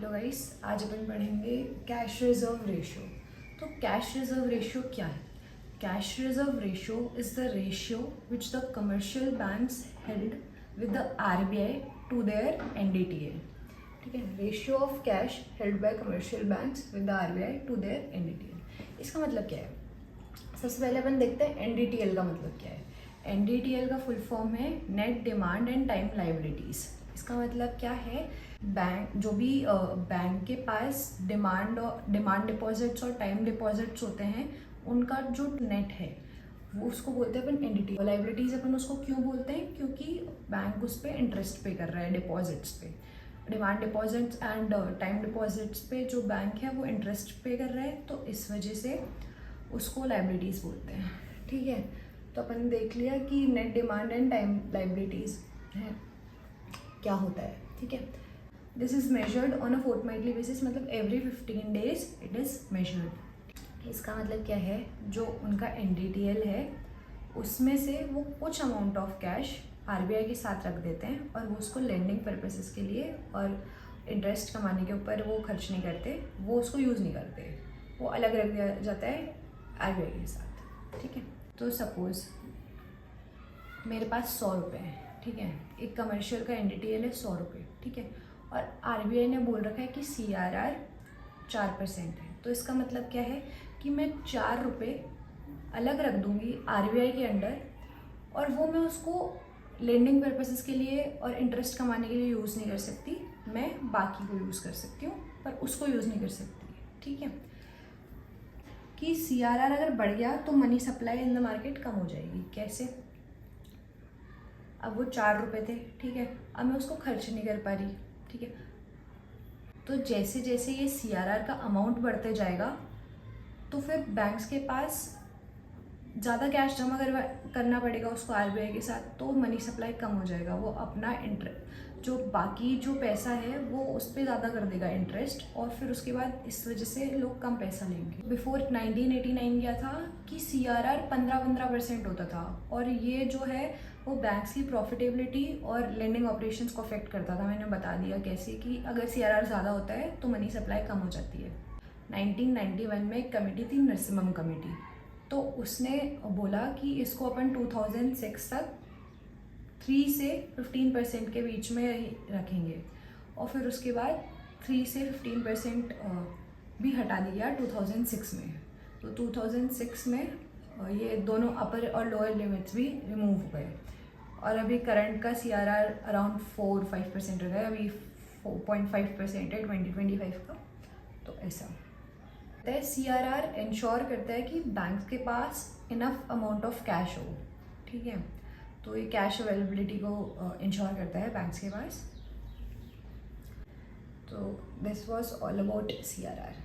Hello guys, आज अपन पढ़ेंगे कैश रिजर्व रेशियो। तो कैश रिजर्व रेशियो क्या है? Cash reserve ratio is the ratio which the commercial banks held with the RBI to their NDTL. ठीक है, ratio of cash held by commercial banks with the RBI to their NDTL. इसका मतलब क्या है? सबसे पहले अपन देखते हैं एनडीटीएल का मतलब क्या है। एनडीटीएल का फुल फॉर्म है net demand and time liabilities. इसका मतलब क्या है? बैंक जो भी बैंक के पास डिमांड डिपॉजिट्स और टाइम डिपॉजिट्स होते हैं, उनका जो नेट है वो उसको बोलते हैं अपन एनडीटी। लाइबिलिटीज़ अपन उसको क्यों बोलते हैं? क्योंकि बैंक उस पर इंटरेस्ट पे कर रहा है डिपॉजिट्स पे। Demand deposits and time deposits पे जो बैंक है वो इंटरेस्ट पे कर रहा है, तो इस वजह से उसको लाइबिलिटीज़ बोलते हैं। ठीक है, तो अपन देख लिया कि net demand and time liabilities है क्या होता है। ठीक है, this is measured on a fortnightly basis, मतलब every 15 days it is measured. इसका मतलब क्या है? जो उनका एनडीटीएल है उसमें से वो कुछ अमाउंट ऑफ कैश आरबीआई के साथ रख देते हैं और वो उसको लेंडिंग पर्पसेस के लिए और इंटरेस्ट कमाने के ऊपर वो खर्च नहीं करते, वो उसको यूज़ नहीं करते, वो अलग रख दिया जाता है आरबीआई के साथ। ठीक है, तो सपोज़ मेरे पास 100 रुपये है। ठीक है, एक कमर्शियल का एनडीटीएल है 100 रुपये। ठीक है, और आरबीआई ने बोल रखा है कि सीआरआर 4% है। तो इसका मतलब क्या है कि मैं 4 रुपये अलग रख दूंगी आरबीआई के अंडर, और वो मैं उसको लेंडिंग पर्पसेस के लिए और इंटरेस्ट कमाने के लिए यूज़ नहीं कर सकती। मैं बाकी को यूज़ कर सकती हूँ पर उसको यूज़ नहीं कर सकती। ठीक है, कि सीआरआर अगर बढ़ गया तो money supply in the market कम हो जाएगी। कैसे? अब वो 4 रुपये थे, ठीक है, अब मैं उसको खर्च नहीं कर पा रही। ठीक है, तो जैसे जैसे ये सीआरआर का अमाउंट बढ़ते जाएगा तो फिर बैंक्स के पास ज़्यादा कैश जमा करना पड़ेगा उसको आरबीआई के साथ, तो मनी सप्लाई कम हो जाएगा। वो अपना जो बाकी जो पैसा है वो उस पर ज़्यादा कर देगा इंटरेस्ट, और फिर उसके बाद इस वजह से लोग कम पैसा लेंगे। बिफोर 1989 क्या था कि सीआरआर 15% होता था, और ये जो है वो बैंक्स की प्रॉफिटेबिलिटी और लेंडिंग ऑपरेशंस को अफेक्ट करता था। मैंने बता दिया कैसे कि अगर सीआरआर ज़्यादा होता है तो मनी सप्लाई कम हो जाती है। 1991 में एक कमेटी थी, नरसिम्हम कमेटी, तो उसने बोला कि इसको अपन 2006 तक 3 से 15% के बीच में रखेंगे, और फिर उसके बाद 3 से 15% भी हटा दिया 2006 में। तो 2006 में ये दोनों अपर और लोअर लिमिट्स भी रिमूव हो गए, और अभी करंट का सीआरआर अराउंड 4-5% रहा है, अभी 4.5% है 2025 का। तो ऐसा सीआरआर इंश्योर करता है कि बैंक के पास इनफ अमाउंट ऑफ कैश हो। ठीक है, तो ये कैश अवेलेबिलिटी को इंश्योर करता है बैंक्स के पास। तो this was all about CRR.